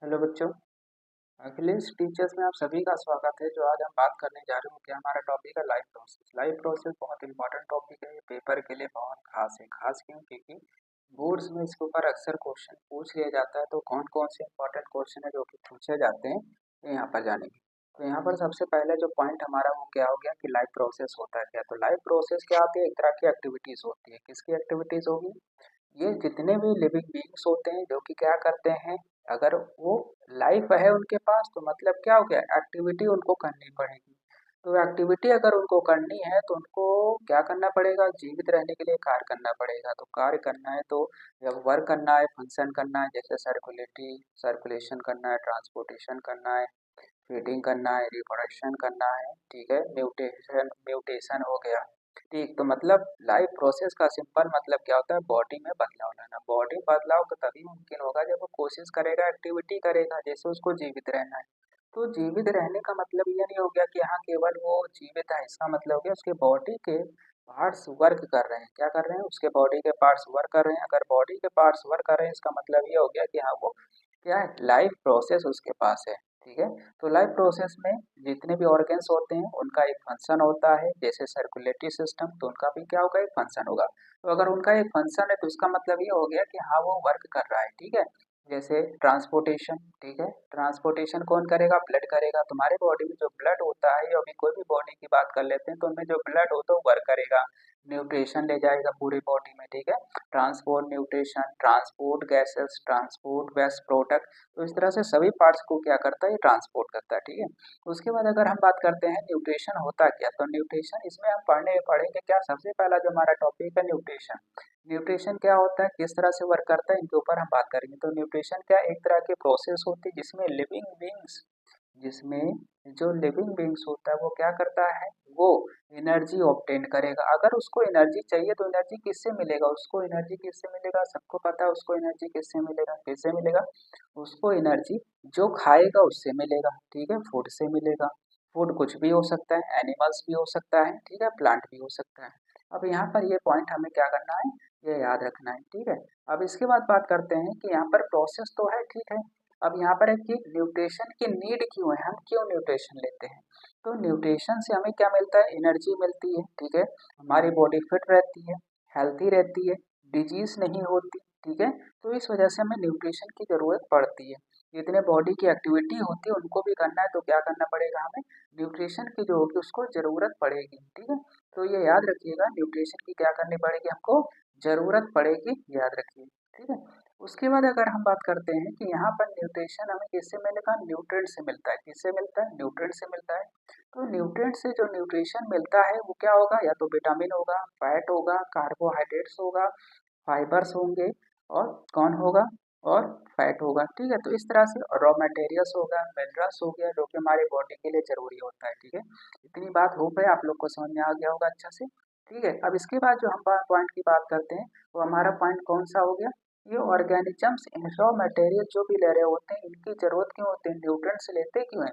Hello बच्चों। Akhilesh teachers में आप सभी का स्वागत है। जो आज हम बात करने जा रहे हैं कि हमारा टॉपिक है लाइफ प्रोसेस। लाइफ प्रोसेस बहुत इंपॉर्टेंट टॉपिक है, ये पेपर के लिए बहुत खास है। खास क्यों? क्योंकि बोर्ड्स में इसके ऊपर अक्सर क्वेश्चन पूछ लिया जाता है। तो कौन कौन से इंपॉर्टेंट क्वेश्चन है जो कि पूछे जाते हैं, ये यहाँ पर जानेंगे। तो यहाँ पर सबसे पहले जो पॉइंट हमारा वो क्या हो गया कि लाइफ प्रोसेस होता है क्या। तो लाइफ प्रोसेस क्या होती है? एक तरह की एक्टिविटीज होती है। किसकी एक्टिविटीज होगी? ये जितने भी लिविंग बीइंग्स होते हैं जो कि क्या करते हैं, अगर वो लाइफ है उनके पास तो मतलब क्या हो गया, एक्टिविटी उनको करनी पड़ेगी। तो एक्टिविटी अगर उनको करनी है तो उनको क्या करना पड़ेगा? जीवित रहने के लिए कार्य करना पड़ेगा। तो कार्य करना है तो जब वर्क करना है, फंक्शन करना है, जैसे सर्कुलेशन करना है, ट्रांसपोर्टेशन करना है, फीडिंग करना है, रिप्रोडक्शन करना है, ठीक है, म्यूटेशन म्यूटेशन हो गया। ठीक, तो मतलब लाइफ प्रोसेस का सिंपल मतलब क्या होता है? बॉडी में बदलाव लाना। बॉडी बदलाव तो तभी मुमकिन होगा जब वो कोशिश करेगा, एक्टिविटी करेगा, जैसे उसको जीवित रहना है। तो जीवित रहने का मतलब ये नहीं हो गया कि हाँ केवल वो जीवित है, इसका मतलब हो गया उसके बॉडी के पार्ट्स वर्क कर रहे हैं। क्या कर रहे हैं? उसके बॉडी के पार्ट्स वर्क कर रहे हैं। अगर बॉडी के पार्ट्स वर्क कर रहे हैं, इसका मतलब ये हो गया कि हाँ वो क्या है, लाइफ प्रोसेस उसके पास है। ठीक है। तो लाइफ प्रोसेस में जितने भी ऑर्गन्स होते हैं उनका एक फंक्शन होता है, जैसे सर्कुलेटरी सिस्टम, तो उनका भी क्या होगा? एक फंक्शन होगा। तो अगर उनका एक फंक्शन है तो इसका मतलब ये हो गया कि हाँ वो वर्क कर रहा है। ठीक है। जैसे ट्रांसपोर्टेशन, ठीक है, ट्रांसपोर्टेशन कौन करेगा? ब्लड करेगा। तुम्हारे बॉडी में जो ब्लड होता है, या अभी कोई भी बॉडी की बात कर लेते हैं, तो उनमें जो ब्लड होता है वो वर्क करेगा, न्यूट्रिशन ले जाएगा पूरी बॉडी में। ठीक है। Transport nutrition, transport gases, transport waste product. तो इस तरह से सभी पार्ट्स को क्या करता है? ये ट्रांसपोर्ट करता है। ठीक है। उसके बाद अगर हम बात करते हैं न्यूट्रिशन होता क्या, तो न्यूट्रिशन इसमें हम पढ़ेंगे क्या, सबसे पहला जो हमारा टॉपिक है न्यूट्रिशन। न्यूट्रिशन क्या होता है, किस तरह से वर्क करता है, इनके ऊपर हम बात करेंगे। तो न्यूट्रिशन क्या, एक तरह की प्रोसेस होती है जिसमें जो लिविंग बींग्स होता है वो क्या करता है, वो एनर्जी ऑब्टेन करेगा। अगर उसको एनर्जी चाहिए तो एनर्जी किससे मिलेगा? उसको एनर्जी किससे मिलेगा? सबको पता है उसको एनर्जी किससे मिलेगा, किससे मिलेगा? उसको एनर्जी जो खाएगा उससे मिलेगा। ठीक है, फूड से मिलेगा। फूड कुछ भी हो सकता है, एनिमल्स भी हो सकता है, ठीक है, प्लांट भी हो सकता है। अब यहाँ पर ये पॉइंट हमें क्या करना है, ये याद रखना है। ठीक है। अब इसके बाद बात करते हैं कि यहाँ पर प्रोसेस तो है, ठीक है। अब यहाँ पर है कि न्यूट्रिशन की नीड क्यों है, हम क्यों न्यूट्रिशन लेते हैं? तो न्यूट्रिशन से हमें क्या मिलता है? एनर्जी मिलती है। ठीक है। हमारी बॉडी फिट रहती है, हेल्थी रहती है, डिजीज नहीं होती। ठीक है। तो इस वजह से हमें न्यूट्रिशन की जरूरत पड़ती है। जितने बॉडी की एक्टिविटी होती है उनको भी करना है तो क्या करना पड़ेगा हमें? न्यूट्रिशन की जो होगी उसको जरूरत पड़ेगी। ठीक है। तो ये याद रखिएगा, न्यूट्रिशन की क्या करनी पड़ेगी हमको? जरूरत पड़ेगी, याद रखिए। ठीक है। उसके बाद अगर हम बात करते हैं कि यहाँ पर न्यूट्रिशन हमें किससे मिलेगा? न्यूट्रिएंट से मिलता है। किससे मिलता है? न्यूट्रिएंट से मिलता है। तो न्यूट्रिएंट से जो न्यूट्रिशन मिलता है वो क्या होगा? या तो विटामिन होगा, फैट होगा, कार्बोहाइड्रेट्स होगा, फाइबर्स होंगे, और कौन होगा? और फैट होगा। ठीक है। तो इस तरह से रॉ मटेरियल्स होगा, मिनरल्स हो गया, जो कि हमारी बॉडी के लिए जरूरी होता है। ठीक है। इतनी बात हो गई, आप लोग को समझ में आ गया होगा अच्छा से। ठीक है। अब इसके बाद जो हम पॉइंट की बात करते हैं वो हमारा पॉइंट कौन सा हो गया? ये ऑर्गेनिजम्स इन रॉ मटेरियल जो भी ले रहे होते हैं, इनकी जरूरत क्यों होती है? न्यूट्रिएंट्स लेते क्यों हैं?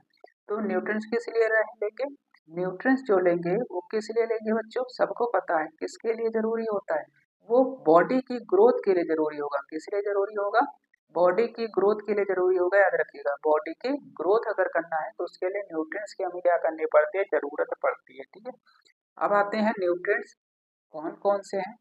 तो न्यूट्रिएंट्स किस लिए लेंगे? न्यूट्रिएंट्स जो लेंगे वो किस लिए लेंगे बच्चों? सबको पता है किसके लिए जरूरी होता है। वो बॉडी की ग्रोथ के लिए जरूरी होगा। किस लिए जरूरी होगा? बॉडी की ग्रोथ के लिए जरूरी होगा। याद रखिएगा, बॉडी की ग्रोथ अगर करना है तो उसके लिए न्यूट्रिएंट्स की हमें क्या करनी पड़ती है? जरूरत पड़ती है। ठीक है। अब आते हैं न्यूट्रिएंट्स कौन कौन से हैं।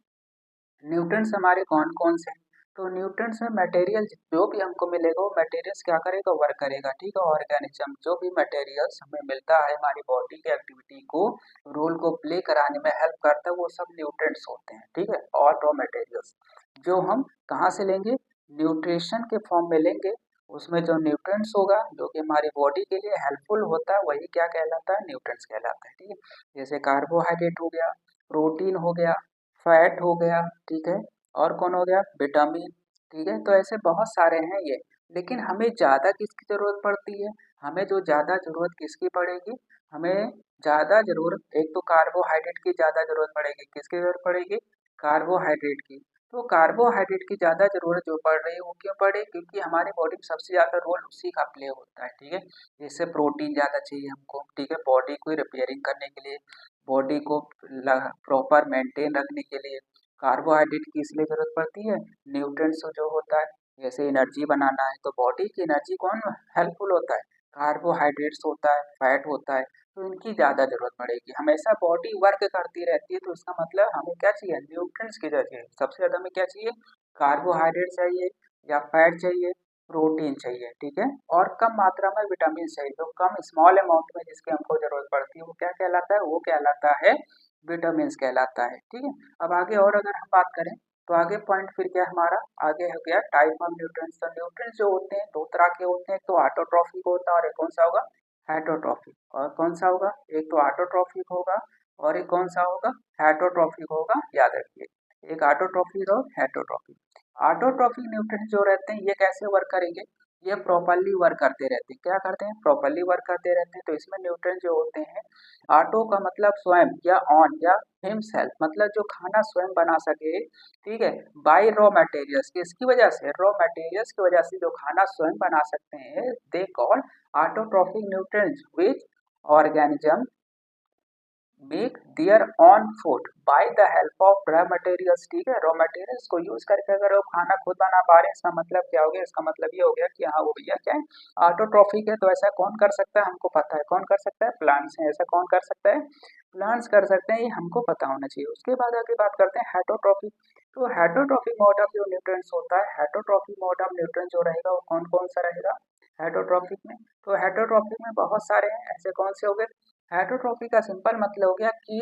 न्यूट्रिएंट्स हमारे कौन कौन से हैं? तो न्यूट्रिएंट्स में मटेरियल जो भी हमको मिलेगा वो मटेरियल्स क्या करेगा? वर्क करेगा। ठीक है। ऑर्गेनिज्म जो भी मटेरियल्स हमें मिलता है हमारी बॉडी की एक्टिविटी को, रोल को प्ले कराने में हेल्प करता है, वो सब न्यूट्रिएंट्स होते हैं। ठीक है। और रॉ मटेरियल्स जो हम कहाँ से लेंगे? न्यूट्रिशन के फॉर्म में लेंगे। उसमें जो न्यूट्रिएंट्स होगा जो कि हमारी बॉडी के लिए हेल्पफुल होता है वही क्या कहलाता है? न्यूट्रिएंट्स कहलाता है। ठीक है। जैसे कार्बोहाइड्रेट हो गया, प्रोटीन हो गया, फैट हो गया, ठीक है, और कौन हो गया? विटामिन। ठीक है। तो ऐसे बहुत सारे हैं ये। लेकिन हमें ज़्यादा किसकी ज़रूरत पड़ती है? हमें जो ज़्यादा ज़रूरत किसकी पड़ेगी? हमें ज़्यादा ज़रूरत एक तो कार्बोहाइड्रेट की ज़्यादा ज़रूरत पड़ेगी। किसकी ज़रूरत पड़ेगी? कार्बोहाइड्रेट की। तो कार्बोहाइड्रेट की ज़्यादा ज़रूरत जो पड़ रही है वो क्यों पड़े? क्योंकि हमारी बॉडी में सबसे ज़्यादा रोल उसी का प्ले होता है। ठीक है। जैसे प्रोटीन ज़्यादा चाहिए हमको, ठीक है, बॉडी को रिपेयरिंग करने के लिए, बॉडी को प्रॉपर मेंटेन रखने के लिए। कार्बोहाइड्रेट की इसलिए जरूरत पड़ती है, न्यूट्रिएंट्स जो होता है जैसे एनर्जी बनाना है तो बॉडी की एनर्जी कौन हेल्पफुल होता है, कार्बोहाइड्रेट्स होता है, फैट होता है, तो इनकी ज़्यादा ज़रूरत पड़ेगी। हमेशा बॉडी वर्क करती रहती है तो इसका मतलब हमें क्या चाहिए, न्यूट्रिएंट्स की चाहिए। सबसे ज़्यादा हमें क्या चाहिए, कार्बोहाइड्रेट चाहिए या फैट चाहिए, प्रोटीन चाहिए, ठीक है, और कम मात्रा में विटामिन चाहिए, जो कम स्मॉल अमाउंट में जिसकी हमको ज़रूरत पड़ती है वो क्या कहलाता है, वो कहलाता है विटामिन्स कहलाता है, ठीक है। अब आगे और अगर हम बात करें तो आगे पॉइंट फिर क्या हमारा आगे हो गया टाइप ऑफ न्यूट्रिएंट्स। तो न्यूट्रिएंट्स जो होते हैं दो तरह के होते हैं, एक तो ऑटोट्रॉफिक होता है और एक कौन सा होगा, हेटरोट्रॉफिक। और कौन सा होगा, एक तो ऑटोट्रॉफिक होगा और एक कौन सा होगा, हेटरोट्रॉफिक होगा, याद रखिए, एक ऑटोट्रॉफिक और हेटरोट्रॉफिक। ऑटोट्रॉफिक न्यूट्रिएंट्स जो रहते हैं ये कैसे वर्क करेंगे, ये प्रॉपरली वर्क करते रहते हैं, क्या करते हैं, प्रॉपरली वर्क करते रहते हैं। तो इसमें न्यूट्रिएंट्स जो होते हैं, ऑटो का मतलब स्वयं या ऑन या हिमसेल्फ, मतलब जो खाना स्वयं बना सके, ठीक है, बाय रॉ मटेरियल्स, किसकी वजह से, रॉ मटेरियल्स की वजह से जो खाना स्वयं बना सकते हैं, they call autotrophic nutrients which organism make their on food by the help of raw materials, ठीक है, रॉ मटेरियल्स को यूज करके अगर वो खाना खुद बना पा रहे हैं, इसका मतलब क्या हो गया, इसका मतलब ये हो गया कि हाँ वो भैया क्या है, ऑटोट्रॉफिक है। तो ऐसा कौन कर सकता है, हमको पता है कौन कर सकता है, प्लांट्स है। ऐसा कौन कर सकता है, प्लांट्स कर सकते हैं, ये हमको पता होना चाहिए। उसके बाद आगे बात करते हैं हेटरोट्रॉफिक। तो हेटरोट्रॉफिक मोड ऑफ जो न्यूट्रिएंट्स होता है, हेटरोट्रॉफिक मोड ऑफ न्यूट्रिएंट्स जो रहेगा वो कौन कौन सा रहेगा हेटरोट्रॉफिक में। तो हेटरोट्रॉफिक में बहुत सारे हैं, ऐसे कौन से हो गए, हेटरोट्रॉफी का सिंपल मतलब हो गया कि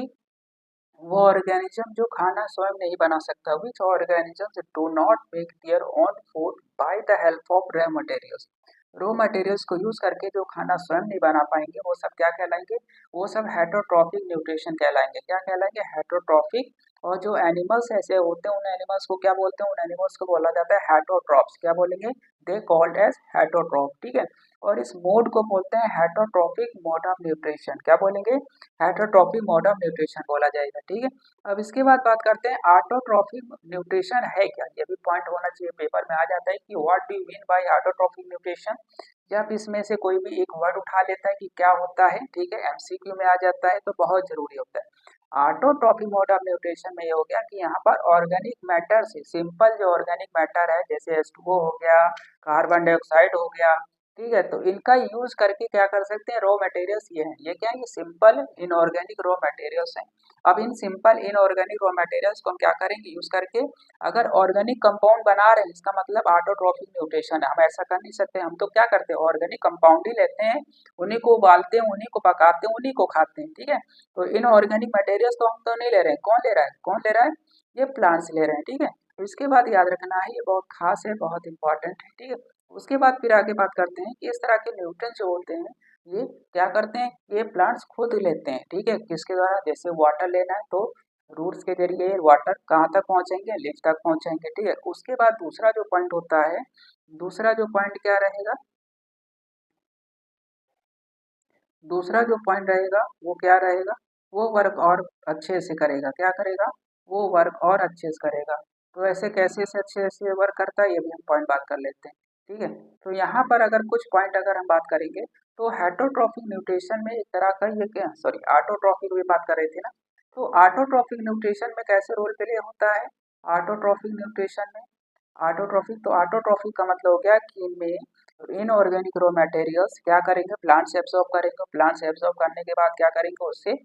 वो ऑर्गेनिज्म जो खाना स्वयं नहीं बना सकता, which organisms do not make their own food by the help of raw materials, raw materials को यूज करके जो खाना स्वयं नहीं बना पाएंगे वो सब क्या कहलाएंगे, वो सब हेटरोट्रॉफिक न्यूट्रिशन कहलाएंगे। क्या कहलाएंगे, हेटरोट्रॉफिक। और जो एनिमल्स ऐसे होते हैं उन एनिमल्स को क्या बोलते हैं, उन एनिमल्स को बोला जाता है हेटरोट्रॉप्स, क्या बोलेंगे, दे कॉल्ड एज हेटरोट्रॉप, ठीक है। और इस मोड को बोलते हैं हेटरोट्रॉफिक मोड ऑफ न्यूट्रिशन, क्या बोलेंगे, हेटरोट्रॉफिक मोड ऑफ न्यूट्रिशन बोला जाएगा, ठीक है। अब इसके बाद बात करते हैं ऑटोट्रॉफिक न्यूट्रिशन है क्या, ये भी पॉइंट होना चाहिए, पेपर में आ जाता है कि what do you mean by autotrophic nutrition. जब इसमें से कोई भी एक वर्ड उठा लेता है कि क्या होता है, ठीक है, एमसीक्यू में आ जाता है तो बहुत जरूरी होता है। ऑटोट्रॉफिक मोड ऑफ न्यूट्रिशन में ये हो गया कि यहाँ पर ऑर्गेनिक मैटर से, सिंपल जो ऑर्गेनिक मैटर है जैसे H2O हो गया, कार्बन डाइऑक्साइड हो गया, ठीक है, तो इनका यूज करके क्या कर सकते हैं, रॉ मटेरियल्स ये हैं, ये क्या है, ये सिंपल इनऑर्गेनिक रॉ मटेरियल्स हैं। अब in simple inorganic raw materials को हम क्या करेंगे, यूज करके अगर ऑर्गेनिक कंपाउंड बना रहे हैं, इसका मतलब ऑटोट्रॉफिक न्यूट्रिशन है। हम ऐसा कर नहीं सकते, हम तो क्या करते हैं, ऑर्गेनिक कंपाउंड ही लेते हैं, उन्हीं को उबालते हैं, उन्हीं को पकाते हैं, उन्हीं को खाते हैं, ठीक है। तो इन ऑर्गेनिक मटेरियल्स तो हम तो नहीं ले रहे हैं, कौन ले रहा है, कौन ले रहा है, ये प्लांट्स ले रहे हैं, ठीक है। तो इसके बाद याद रखना है, ये बहुत खास है, बहुत इंपॉर्टेंट है, ठीक है। उसके बाद फिर आगे बात करते हैं कि इस तरह के न्यूट्रिएंट्स जो होते हैं ये क्या करते हैं, ये प्लांट्स खुद लेते हैं, ठीक है, किसके द्वारा, जैसे वाटर लेना है तो रूट्स के जरिए वाटर कहाँ तक पहुँचेंगे, लीफ तक पहुँचेंगे, ठीक है। उसके बाद दूसरा जो पॉइंट होता है, दूसरा जो पॉइंट क्या रहेगा, दूसरा जो पॉइंट रहेगा वो क्या रहेगा, वो वर्क और अच्छे से करेगा, क्या करेगा, वो वर्क और अच्छे से करेगा। तो ऐसे कैसे से अच्छे से वर्क करता है ये भी हम पॉइंट बात कर लेते हैं, ठीक है। तो यहाँ पर अगर कुछ पॉइंट अगर हम बात करेंगे तो हेटरोट्रॉफिक न्यूट्रिशन में एक तरह का ये क्या, सॉरी ऑटोट्रॉफिक भी बात कर रहे थे ना, तो ऑटोट्रॉफिक न्यूट्रिशन में कैसे रोल प्ले होता है, ऑटोट्रॉफिक न्यूट्रिशन में, ऑटोट्रॉफिक, तो ऑटोट्रॉफिक का मतलब हो गया कि इनमें इनऑर्गेनिक रॉ मटेरियल्स क्या करेंगे, प्लांट्स एब्जॉर्ब करेंगे, प्लांट्स एब्जॉर्ब करने के बाद क्या करेंगे, उससे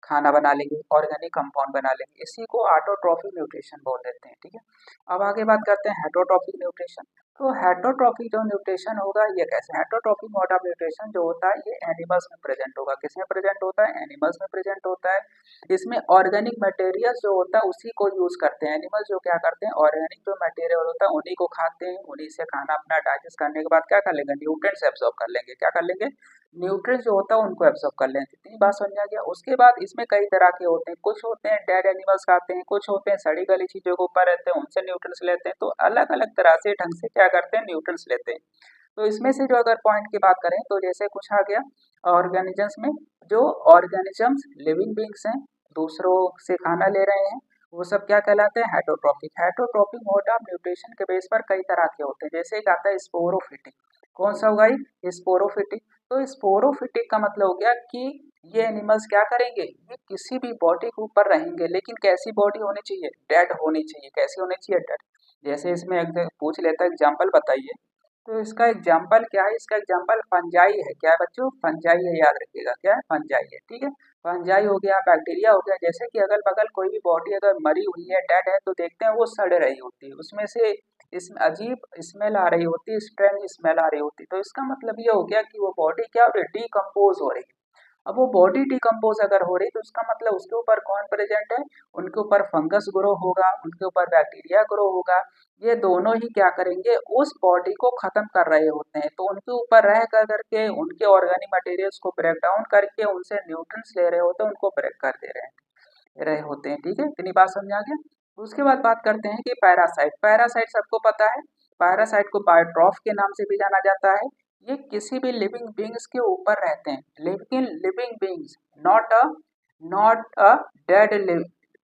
खाना बना लेंगे, ऑर्गेनिक कंपाउंड बना लेंगे, इसी को ऑटोट्रॉफिक न्यूट्रिशन बोल देते हैं, ठीक है। अब आगे बात करते हैं हेटरोट्रॉफिक न्यूट्रिशन। तो हेटरोट्रॉफिक जो न्यूट्रिशन होगा ये कैसे, हेटरोट्रॉफिक मोड ऑफ न्यूट्रिशन जो होता है ये एनिमल्स में प्रेजेंट होगा, किसमें प्रेजेंट होता है, एनिमल्स में प्रेजेंट होता है। इसमें ऑर्गेनिक मटेरियल जो होता है उसी को यूज करते हैं, एनिमल्स जो क्या करते हैं, ऑर्गेनिक जो मटेरियल होता है उन्हीं को खाते हैं, उन्हीं से खाना अपना डाइजेस्ट करने के बाद क्या कर लेंगे, न्यूट्रिएंट्स एब्जॉर्ब कर लेंगे, क्या कर लेंगे, न्यूट्रिएंट्स जो होता है उनको एब्जॉर्ब कर लेंगे। इतनी बात समझ आ गया। उसके बाद इसमें कई तरह के होते हैं, कुछ होते हैं डेड एनिमल्स खाते हैं, कुछ होते हैं सड़ी गली चीजों के ऊपर रहते हैं उनसे न्यूट्रिएंट्स लेते हैं, तो अलग अलग तरह से ढंग से क्या करते हैं, न्यूट्रिएंट्स लेते हैं। तो इसमें से जो अगर पॉइंट की बात करें तो जैसे कुछ आ गया ऑर्गेनिजम्स में, जो ऑर्गेनिजम्स लिविंग बींग्स हैं, दूसरों से खाना ले रहे हैं, वो सब क्या कहलाते हैं, heterotrophic. Heterotrophic mode of nutrition के बेस पर कई तरह के होते हैं, जैसे एक आता है स्पोरोफिटिक, कौन सा होगा ये, स्पोरोफिटिक। तो स्पोरोफिटिक का मतलब हो गया कि ये एनिमल्स क्या करेंगे, ये किसी भी बॉडी के ऊपर रहेंगे, लेकिन कैसी बॉडी होनी चाहिए, डेड होनी चाहिए, कैसी होनी चाहिए, डेड। जैसे इसमें पूछ लेता है एग्जाम्पल बताइए, तो इसका एग्जाम्पल क्या है, इसका एग्जाम्पल फंजाई है। क्या है बच्चों, फंजाई है, याद रखिएगा क्या है, फंजाई है, ठीक है। फंजाई हो गया, बैक्टीरिया हो गया। जैसे कि अगल बगल कोई भी बॉडी अगर मरी हुई है, डेड है, तो देखते हैं वो सड़ रही होती है, उसमें से इसमें अजीब स्मेल आ रही होती है, स्ट्रेंज स्मेल आ रही होती है। तो इसका मतलब ये हो गया कि वो बॉडी क्या हो रही है, डिकम्पोज हो रही है। अब वो बॉडी डिकम्पोज अगर हो रही तो उसका मतलब उसके ऊपर कौन प्रेजेंट है, उनके ऊपर फंगस ग्रो होगा, उनके ऊपर बैक्टीरिया ग्रो होगा। ये दोनों ही क्या करेंगे, उस बॉडी को खत्म कर रहे होते हैं। तो उनके ऊपर रह कर करके उनके ऑर्गेनिक मटेरियल्स को ब्रेक डाउन करके उनसे न्यूट्रिएंट्स ले रहे होते हैं, उनको ब्रेक कर दे रहे होते हैं, ठीक है। इतनी बात समझ आ गया। उसके बाद बात करते हैं कि पैरासाइट। पैरासाइट सबको पता है, पैरासाइट को बायोट्रॉफ के नाम से भी जाना जाता है। ये किसी भी लिविंग बींग्स के ऊपर रहते हैं, लेकिन living beings, not a not a dead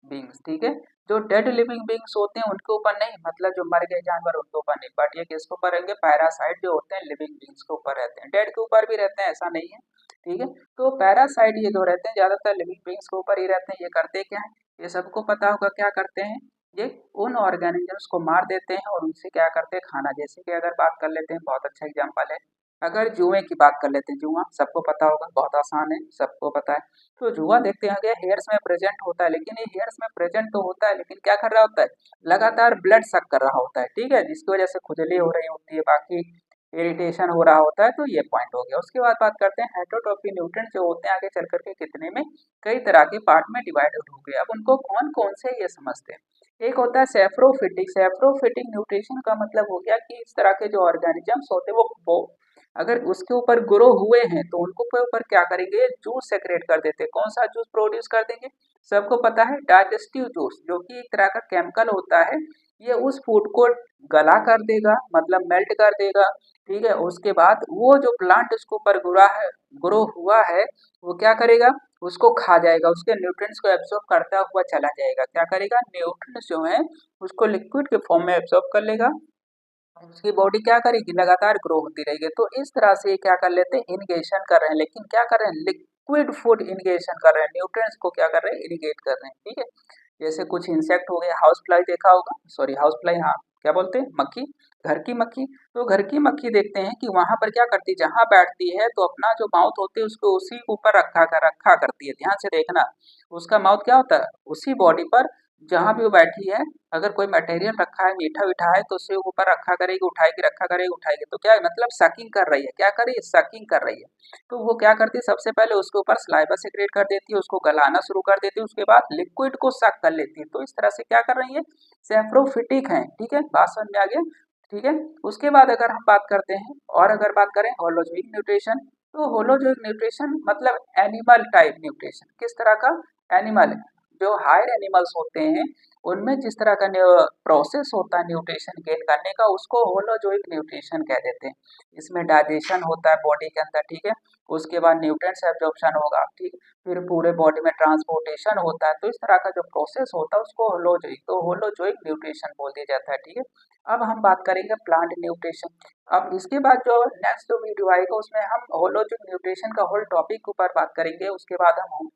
beings, ठीक है। जो डेड लिविंग बींग्स होते हैं उनके ऊपर नहीं, मतलब जो मर गए जानवर उनके ऊपर नहीं, बट ये किसके ऊपर रहेंगे, पैरासाइट जो होते हैं लिविंग बींग्स के ऊपर रहते हैं। डेड के ऊपर भी रहते हैं, ऐसा नहीं है, ठीक है। तो पैरासाइट ये जो रहते हैं ज्यादातर लिविंग बींग्स के ऊपर ही रहते हैं। ये करते क्या है, ये सबको पता होगा क्या करते हैं, ये उन ऑर्गेनिजम्स को मार देते हैं और उनसे क्या करते हैं, खाना। जैसे कि अगर बात कर लेते हैं, बहुत अच्छा एग्जांपल है, अगर जुए की बात कर लेते हैं, जुआ सबको पता होगा, बहुत आसान है, सबको पता है। तो जुआ देखते हैं आगे हेयर्स में प्रेजेंट होता है, लेकिन ये हेयर्स में प्रेजेंट तो होता है, लेकिन क्या कर रहा होता है, लगातार ब्लड सक कर रहा होता है, ठीक है, जिसकी वजह से खुजली हो रही होती है, बाकी इरिटेशन हो रहा होता है। तो ये पॉइंट हो गया। उसके बाद बात करते हैं हेटरोट्रॉफी। न्यूट्रिएंट्स जो होते हैं आगे चल करके कितने में, कई तरह के पार्ट में डिवाइड हो गए। अब उनको कौन कौन से ये समझते हैं। एक होता है सेफ्रोफिटिक। सेफ्रोफिटिक न्यूट्रिशन का मतलब हो गया कि इस तरह के जो ऑर्गेनिजम्स होते हैं वो अगर उसके ऊपर ग्रो हुए हैं तो उनको के ऊपर क्या करेंगे, जूस सेक्रेट कर देते हैं। कौन सा जूस प्रोड्यूस कर देंगे, सबको पता है डाइजेस्टिव जूस, जो कि एक तरह का केमिकल होता है। ये उस फूड को गला कर देगा, मतलब मेल्ट कर देगा, ठीक है। उसके बाद वो जो प्लांट उसके ऊपर ग्रो हुआ है, वो क्या करेगा, उसको खा जाएगा, उसके न्यूट्रिएंट्स को एब्जॉर्ब करता हुआ चला जाएगा। क्या करेगा, न्यूट्रिएंट्स जो है उसको लिक्विड के फॉर्म में एब्जॉर्ब कर लेगा, उसकी बॉडी क्या करेगी, लगातार ग्रो होती रहेगी। तो इस तरह से क्या कर लेते हैं, इरिगेशन कर रहे हैं, लेकिन क्या कर रहे हैं, लिक्विड फूड इरिगेशन कर रहे हैं, न्यूट्रिएंट्स को क्या कर रहे हैं, इरिगेट कर रहे हैं, ठीक है। जैसे कुछ इंसेक्ट हो गए, हाउस फ्लाई देखा होगा, सॉरी हाउस फ्लाई, हाँ क्या बोलते हैं, मक्खी, घर की मक्खी। तो घर की मक्खी देखते हैं कि वहां पर क्या करती है, जहां बैठती है तो अपना जो माउथ होती है उसको उसी के ऊपर रखा करती है। ध्यान से देखना, उसका माउथ क्या होता है, उसी बॉडी पर जहां भी वो बैठी है, अगर कोई मटेरियल रखा है, मीठा मीठा है, तो उसे ऊपर रखा करेगी, उठाएगी, रखा करेगी, उठाएगी। तो क्या है, मतलब सकिंग कर रही है, क्या कर रही है, सकिंग कर रही है। तो वो क्या करती है, सबसे पहले उसके ऊपर सलाइवा सेक्रेट कर देती है, उसको गलाना शुरू कर देती है, उसके बाद लिक्विड को सक कर लेती है। तो इस तरह से क्या कर रही है, सेफ्रोफिटिक है, ठीक है, बात समझ में आ गया, ठीक है। उसके बाद अगर हम बात करते हैं, और अगर बात करें होलोजोइक न्यूट्रिशन, तो होलोजोइक न्यूट्रिशन मतलब एनिमल टाइप न्यूट्रिशन। किस तरह का, एनिमल, जो हायर एनिमल्स होते हैं उनमें जिस तरह का प्रोसेस होता है न्यूट्रिशन गेन करने का, उसको होलोजोइक न्यूट्रिशन कह देते हैं। इसमें डाइजेशन होता है बॉडी के अंदर, ठीक है, उसके बाद न्यूट्रिएंट्स एब्जॉर्प्शन होगा, ठीक, फिर पूरे बॉडी में ट्रांसपोर्टेशन होता है। तो इस तरह का जो प्रोसेस होता है उसको होलोजोइक, तो होलोजोइक न्यूट्रिशन बोल दिया जाता है, ठीक है। अब हम बात करेंगे प्लांट न्यूट्रिशन। अब इसके बाद जो नेक्स्ट जो वीडियो आएगा उसमें हम होलोजोइक न्यूट्रिशन का होल टॉपिक के ऊपर बात करेंगे। उसके बाद हम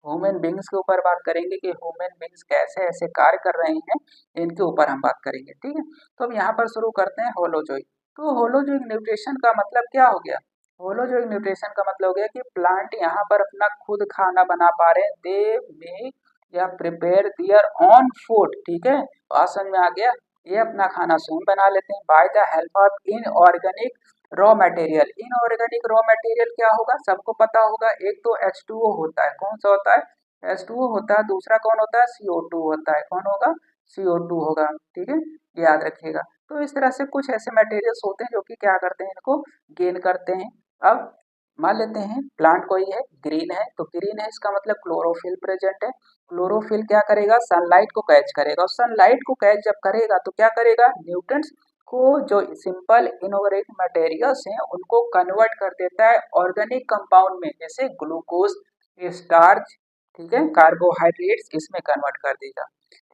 ह्यूमन बींग्स के ऊपर बात करेंगे कि ह्यूमन बींग्स कैसे ऐसे कार्य कर रहे हैं, इनके ऊपर हम बात करेंगे, ठीक है। तो अब यहाँ पर शुरू करते हैं होलोजोइक। तो होलोजोइक न्यूट्रिशन का मतलब क्या हो गया, होलोजोइक न्यूट्रिशन का मतलब हो गया कि प्लांट यहाँ पर अपना खुद खाना बना पा रहे हैं, दे मेक या प्रिपेयर दियर ऑन फूड, ठीक है, बात समझ में आ गया। ये अपना खाना स्वयं बना लेते हैं bye the help of inorganic raw material. Inorganic raw material क्या होगा, सबको पता होगा, एक तो H2O होता है, कौन सा होता है, H2O होता है, दूसरा कौन होता है, CO2 होता है, कौन होगा, CO2 होगा, ठीक है, याद रखिएगा। तो इस तरह से कुछ ऐसे मटेरियल्स होते हैं जो कि क्या करते हैं, इनको गेन करते हैं। अब मान लेते हैं प्लांट कोई है, ग्रीन है, तो ग्रीन है इसका मतलब क्लोरोफिल प्रेजेंट है। क्लोरोफिल क्या करेगा, सनलाइट को कैच करेगा, और सनलाइट को कैच जब करेगा तो क्या करेगा, न्यूट्रिएंट्स को, जो सिंपल इनऑर्गेनिक मटेरियल्स हैं उनको कन्वर्ट कर देता है ऑर्गेनिक कंपाउंड में, जैसे ग्लूकोज, स्टार्च, ठीक है, कार्बोहाइड्रेट्स, इसमें कन्वर्ट कर देगा,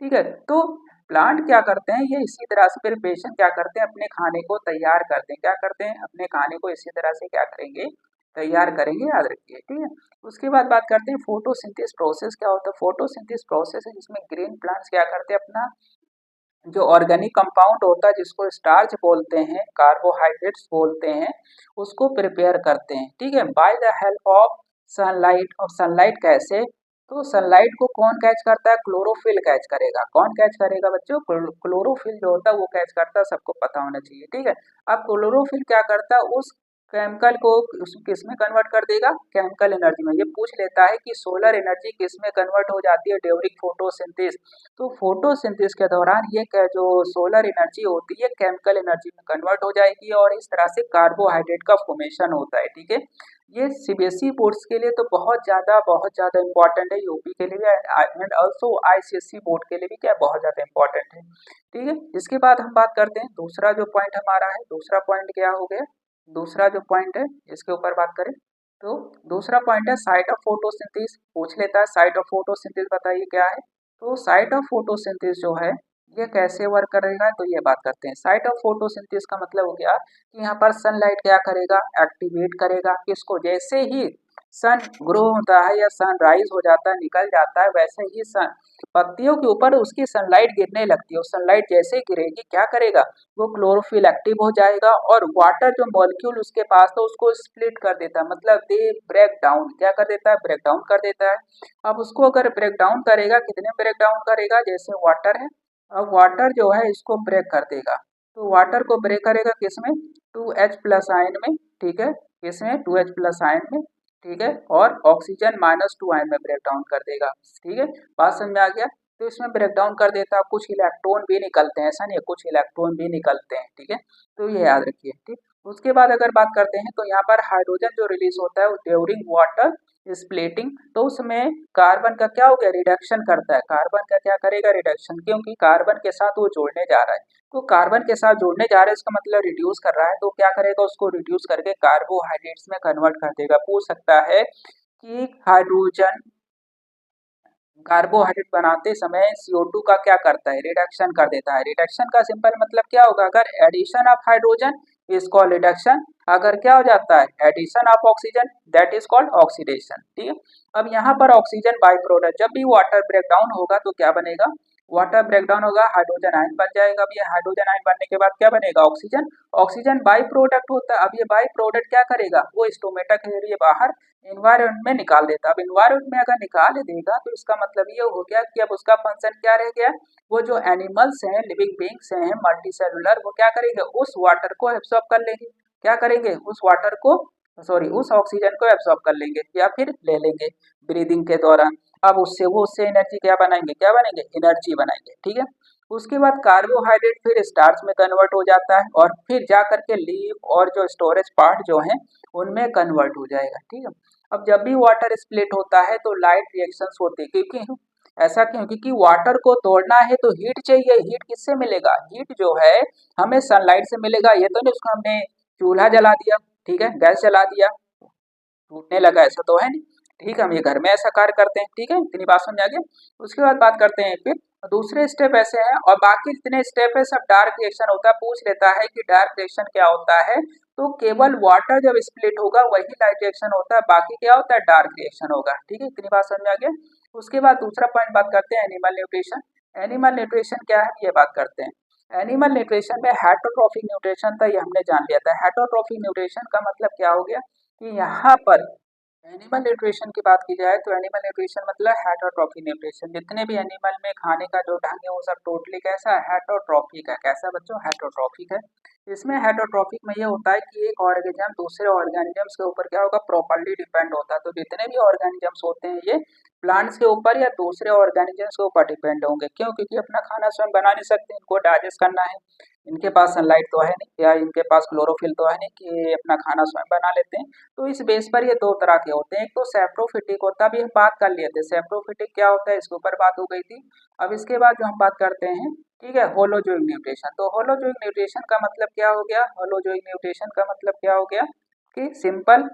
ठीक है। तो प्लांट क्या करते हैं, ये इसी तरह से प्रिपरेशन क्या करते हैं, अपने खाने को तैयार करते हैं, क्या करते हैं, अपने खाने को इसी तरह से क्या करेंगे, तैयार करेंगे, याद रखिए, ठीक है। उसके बाद बात करते हैं फोटोसिंथेसिस प्रोसेस क्या होता है। फोटोसिंथेसिस प्रोसेस है जिसमें ग्रीन प्लांट्स क्या करते हैं, अपना जो ऑर्गेनिक कंपाउंड होता है जिसको स्टार्च बोलते हैं, कार्बोहाइड्रेट्स बोलते हैं, उसको प्रिपेयर करते हैं, ठीक है, bye the help of sunlight. और सनलाइट कैसे? तो सनलाइट को कौन कैच करता है? क्लोरोफिल कैच करेगा। कौन कैच करेगा बच्चों? क्लोरोफिल जो होता है वो कैच करता है, सबको पता होना चाहिए, ठीक है। अब क्लोरोफिल क्या करता है? उस केमिकल को किस में कन्वर्ट कर देगा? केमिकल एनर्जी में। ये पूछ लेता है कि सोलर एनर्जी किस में कन्वर्ट हो जाती है ड्यूरिंग फोटोसिंथेसिस। तो फोटोसिंथेसिस के दौरान ये जो सोलर एनर्जी होती है केमिकल एनर्जी में कन्वर्ट हो जाएगी और इस तरह से कार्बोहाइड्रेट का फॉर्मेशन होता है, ठीक है। ये सीबीएसई बोर्ड्स के लिए तो बहुत ज़्यादा इंपॉर्टेंट है, यूपी के लिए भी एंड ऑल्सो आईसीएसई बोर्ड के लिए भी क्या बहुत ज़्यादा इंपॉर्टेंट है, ठीक है। इसके बाद हम बात करते हैं दूसरा जो पॉइंट हमारा है, दूसरा पॉइंट क्या हो गया? दूसरा जो पॉइंट है इसके ऊपर बात करें तो दूसरा पॉइंट है साइट ऑफ फोटोसिंथेसिस। पूछ लेता है साइट ऑफ फोटोसिंथेसिस बताइए क्या है? तो साइट ऑफ फोटोसिंथेसिस जो है ये कैसे वर्क करेगा, तो ये बात करते हैं। साइट ऑफ फोटोसिंथेसिस का मतलब हो गया कि यहाँ पर सनलाइट क्या करेगा? एक्टिवेट करेगा किसको? जैसे ही सन ग्रो होता है या सन राइज हो जाता है, निकल जाता है, वैसे ही सन पत्तियों के ऊपर उसकी सनलाइट गिरने लगती है। सनलाइट जैसे ही गिरेगी क्या करेगा? वो क्लोरोफिल एक्टिव हो जाएगा और वाटर जो मॉलिक्यूल उसके पास था उसको स्प्लिट कर देता है, मतलब दे ब्रेक डाउन। क्या कर देता है? ब्रेक डाउन कर देता है। अब उसको अगर ब्रेक डाउन करेगा, कितने ब्रेक डाउन करेगा? जैसे वाटर है, अब वाटर जो है इसको ब्रेक कर देगा। तो वाटर को ब्रेक करेगा किसमें? 2H+ आयन में, ठीक है, किसमें? 2H+ आयन में, ठीक है, और ऑक्सीजन -2 आयन में ब्रेक डाउन कर देगा, ठीक है। बात समझ में आ गया? तो इसमें ब्रेक डाउन कर देता है, कुछ इलेक्ट्रॉन भी निकलते हैं, ऐसा नहीं है, कुछ इलेक्ट्रॉन भी निकलते हैं, ठीक है। तो ये याद रखिए, ठीक। उसके बाद अगर बात करते हैं तो यहाँ पर हाइड्रोजन जो रिलीज होता है ड्यूरिंग वाटर स्प्लिटिंग, तो उसमें कार्बन का क्या हो गया? रिडक्शन करता है। कार्बन का क्या करेगा? रिडक्शन, क्योंकि कार्बन के साथ वो जोड़ने जा रहा है। तो कार्बन के साथ जोड़ने जा रहा है इसका मतलब रिड्यूस कर रहा है, तो क्या करेगा? उसको रिड्यूस करके कार्बोहाइड्रेट्स में कन्वर्ट कर देगा। पूछ सकता है कि हाइड्रोजन कार्बोहाइड्रेट बनाते समय CO2 का क्या करता है? रिडक्शन कर देता है। रिडक्शन का सिंपल मतलब क्या होगा? अगर addition of hydrogen is called reduction, अगर क्या हो जाता है? Addition of oxygen that is called oxidation, ठीक है। अब यहाँ पर ऑक्सीजन बाई प्रोडक्ट, जब भी वाटर ब्रेकडाउन होगा तो क्या बनेगा? वाटर ब्रेकडाउन होगा, हाइड्रोजन आयन बन जाएगा। अब ये हाइड्रोजन आयन बनने के बाद क्या बनेगा? ऑक्सीजन। ऑक्सीजन बाई प्रोडक्ट होता है। अब ये बाई प्रोडक्ट क्या करेगा? वो स्टोमेटा के जरिए बाहर एनवायरमेंट में निकाल देता है। अब एनवायरमेंट में अगर निकाल देगा तो इसका मतलब ये हो गया कि अब उसका फंक्शन क्या रह गया? वो जो एनिमल्स हैं, लिविंग बींग्स हैं, मल्टी सेलुलर, वो क्या करेंगे? उस वाटर को एब्सॉर्ब कर लेंगे। क्या करेंगे? उस वाटर को, सॉरी, उस ऑक्सीजन को एब्सॉर्ब कर लेंगे या फिर ले लेंगे ब्रीदिंग के दौरान। अब उससे एनर्जी क्या बनाएंगे? क्या बनेंगे? एनर्जी बनाएंगे, ठीक है। उसके बाद कार्बोहाइड्रेट फिर स्टार्च में कन्वर्ट हो जाता है और फिर जा करके लीव और जो स्टोरेज पार्ट जो है उनमें कन्वर्ट हो जाएगा, ठीक है। अब जब भी वाटर स्प्लिट होता है तो लाइट रिएक्शंस होते हैं, क्योंकि ऐसा क्यों? क्योंकि वाटर को तोड़ना है तो हीट चाहिए। हीट किससे मिलेगा? हीट जो है हमें सनलाइट से मिलेगा। ये तो नहीं उसको हमने चूल्हा जला दिया, ठीक है, गैस जला दिया, टूटने लगा, ऐसा तो है नहीं, ठीक है। हम ये घर में ऐसा कार्य करते हैं, ठीक है, इतनी बात समझ आ गया। उसके बाद बात करते हैं फिर दूसरे स्टेप ऐसे हैं और बाकी जितने स्टेप है सब डार्क रिएक्शन होता है। पूछ लेता है कि डार्क रिएक्शन क्या होता है, तो केवल वाटर जब स्प्लिट होगा वही लाइट रिएक्शन होता है, बाकी क्या होता है? डार्क रिएक्शन होगा, ठीक है, इतनी बात समझ आ गया। उसके बाद दूसरा पॉइंट बात करते हैं एनिमल न्यूट्रिशन। एनिमल न्यूट्रिशन क्या है ये बात करते हैं। एनिमल न्यूट्रिशन में हेटरोट्रॉफिक न्यूट्रिशन था, ये हमने जान लिया था। हेटरोट्रॉफिक न्यूट्रिशन का मतलब क्या हो गया कि यहाँ पर एनिमल न्यूट्रिशन की बात की जाए तो एनिमल न्यूट्रिशन मतलब हेटरोट्रॉफिक न्यूट्रिशन। जितने भी एनिमल में खाने का जो ढंग है वो सब टोटली कैसा है? हेटरोट्रॉफिक है। कैसा बच्चों? हेटरोट्रॉफिक है। इसमें हेटरोट्रॉफिक में ये होता है कि एक ऑर्गेनिज्म दूसरे ऑर्गेनिजम्स के ऊपर क्या होगा? प्रॉपर्ली डिपेंड होता है। तो जितने भी ऑर्गेनिजम्स होते हैं ये प्लांट्स के ऊपर या दूसरे ऑर्गेनिजम्स के ऊपर डिपेंड होंगे। क्यों? क्योंकि अपना खाना स्वयं बना नहीं सकते, इनको डाइजेस्ट करना है। इनके पास सनलाइट तो है नहीं या इनके पास क्लोरोफिल तो है नहीं कि ये अपना खाना स्वयं बना लेते हैं। तो इस बेस पर ये दो तरह के होते हैं। एक तो सेप्रोफिटिक होता है, अभी हम बात कर लिए थे सेप्रोफिटिक क्या होता है, इसके ऊपर बात हो गई थी। अब इसके बाद जो हम बात करते हैं, ठीक है, होलोजोइक न्यूट्रिशन। तो होलोजोइक न्यूट्रिशन का मतलब क्या हो गया? होलोजोइक न्यूट्रिशन का मतलब क्या हो गया कि सिंपल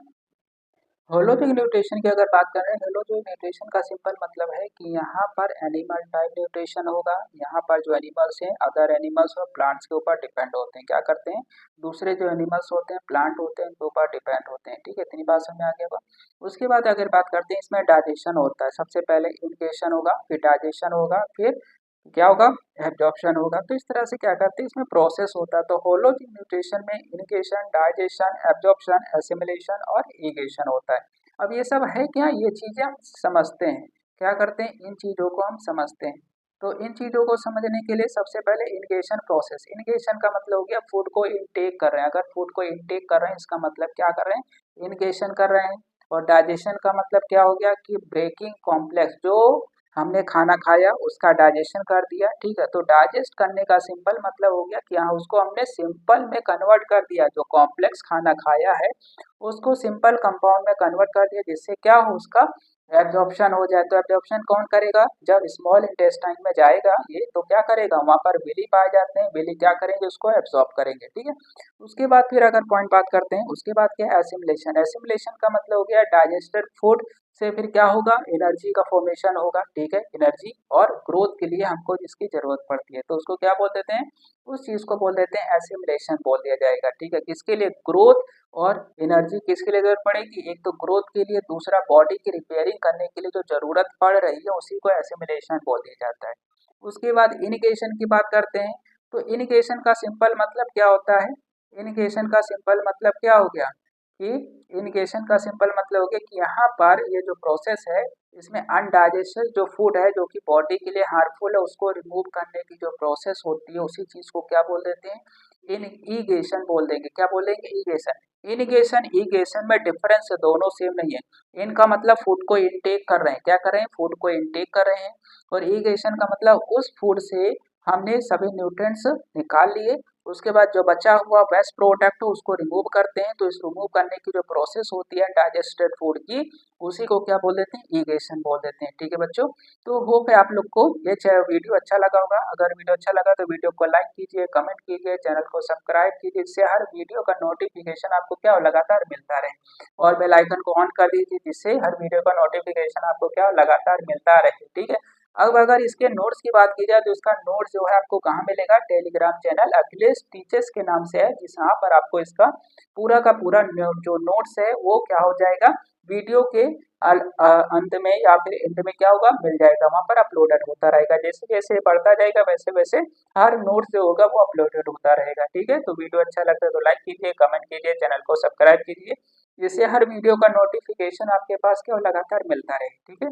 होलोजोइक न्यूट्रिशन की अगर बात करें, होलोजोइक न्यूट्रिशन का सिंपल मतलब है कि यहाँ पर एनिमल टाइप न्यूट्रिशन होगा। यहाँ पर जो एनिमल्स हैं अदर एनिमल्स और प्लांट्स के ऊपर डिपेंड होते हैं। क्या करते हैं? दूसरे जो एनिमल्स होते हैं, प्लांट होते हैं, उनके ऊपर डिपेंड होते हैं, ठीक है, इतनी बात समझ में आ गया होगा। उसके बाद अगर बात करते हैं इसमें डाइजेशन होता है। सबसे पहले इनिशिएशन होगा, फिर डाइजेशन होगा, फिर क्या होगा, एब्जॉर्प्शन होगा। तो इस तरह से क्या करते हैं, इसमें प्रोसेस होता है। तो होलोजिन न्यूट्रिशन में इनिगेशन, डाइजेशन, एब्जॉर्प्शन, एसिमिलेशन और इगेशन होता है। अब ये सब है क्या, ये चीजें हम समझते हैं, क्या करते हैं, इन चीजों को हम समझते हैं। तो इन चीजों को समझने के लिए सबसे पहले इनिगेशन प्रोसेस, इनिगेशन का मतलब हो गया फूड को इनटेक कर रहे हैं। अगर फूड को इनटेक कर रहे हैं इसका मतलब क्या कर रहे हैं, इनिगेशन कर रहे हैं। और डाइजेशन का मतलब क्या हो गया कि ब्रेकिंग कॉम्प्लेक्स, जो हमने खाना खाया उसका डाइजेशन कर दिया, ठीक है। तो डाइजेस्ट करने का सिंपल मतलब हो गया कि हाँ उसको हमने सिंपल में कन्वर्ट कर दिया, जो कॉम्प्लेक्स खाना खाया है उसको सिंपल कंपाउंड में कन्वर्ट कर दिया, जिससे क्या हो, उसका एब्जॉर्प्शन हो जाए। तो एब्जॉर्प्शन कौन करेगा, जब स्मॉल इंटेस्टाइन में जाएगा ये, तो क्या करेगा, वहां पर विली पाए जाते हैं, विली क्या करेंगे, उसको एब्जॉर्ब करेंगे, ठीक है। उसके बाद फिर अगर पॉइंट बात करते हैं, उसके बाद क्या है, एसिमिलेशन। एसिमिलेशन का मतलब हो गया डाइजेस्टेड फूड से फिर क्या होगा, एनर्जी का फॉर्मेशन होगा, ठीक है। एनर्जी और ग्रोथ के लिए हमको जिसकी जरूरत पड़ती है तो उसको क्या बोल देते हैं, उस चीज को बोल देते हैं एसिमिलेशन बोल दिया जाएगा, ठीक है। किसके लिए, ग्रोथ और एनर्जी किसके लिए जरूरत पड़ेगी, एक तो ग्रोथ के लिए, दूसरा बॉडी की रिपेयरिंग करने के लिए जो जरूरत पड़ रही है उसी को एसिमिलेशन बोल दिया जाता है। उसके बाद इनिगेशन की बात करते हैं। तो इनिगेशन का सिंपल मतलब क्या होता है, इनिगेशन का सिंपल मतलब क्या हो गया कि इनिगेशन का सिंपल मतलब हो गया कि यहाँ पर ये जो प्रोसेस है इसमें अनडाइजेस्टेड जो फूड है जो कि बॉडी के लिए हार्मफुल है उसको रिमूव करने की जो प्रोसेस होती है उसी चीज को क्या बोल देते हैं, इनिगेशन बोल देंगे। क्या बोलेंगे, इगेशन। इनिगेशन ईगेशन में डिफरेंस है, दोनों सेम नहीं है। इनका मतलब फूड को इनटेक कर रहे हैं, क्या कर रहे हैं, फूड को इनटेक कर रहे हैं। और इगेशन का मतलब उस फूड से हमने सभी न्यूट्रिएंट्स निकाल लिए, उसके बाद जो बचा हुआ वेस्ट प्रोडक्ट उसको रिमूव करते हैं। तो इस रिमूव करने की जो प्रोसेस होती है डाइजेस्टेड फूड की, उसी को क्या बोल देते हैं, ईगेशन बोल देते हैं, ठीक है बच्चों। तो होप है आप लोग को ये वीडियो अच्छा लगा होगा। अगर वीडियो अच्छा लगा तो वीडियो को लाइक कीजिए, कमेंट कीजिए, चैनल को सब्सक्राइब कीजिए, इससे हर वीडियो का नोटिफिकेशन आपको क्या हो, लगातार मिलता रहे। और बेल आइकन को ऑन कर दीजिए जिससे हर वीडियो का नोटिफिकेशन आपको क्या हो, लगातार मिलता रहे, ठीक है। अब अगर इसके नोट्स की बात की जाए तो इसका नोट्स जो है आपको कहाँ मिलेगा, टेलीग्राम चैनल अखिलेश टीचर्स के नाम से है, जिस यहाँ पर आपको इसका पूरा का पूरा जो नोट्स है वो क्या हो जाएगा, वीडियो के अंत में या फिर एंड में क्या होगा, मिल जाएगा, वहां पर अपलोडेड होता रहेगा। जैसे जैसे बढ़ता जाएगा वैसे वैसे हर नोट्स जो होगा वो अपलोडेड होता रहेगा, ठीक है। तो वीडियो अच्छा लगता है तो लाइक कीजिए, कमेंट कीजिए, चैनल को सब्सक्राइब कीजिए, जिससे हर वीडियो का नोटिफिकेशन आपके पास क्या हो, लगातार मिलता रहे, ठीक है।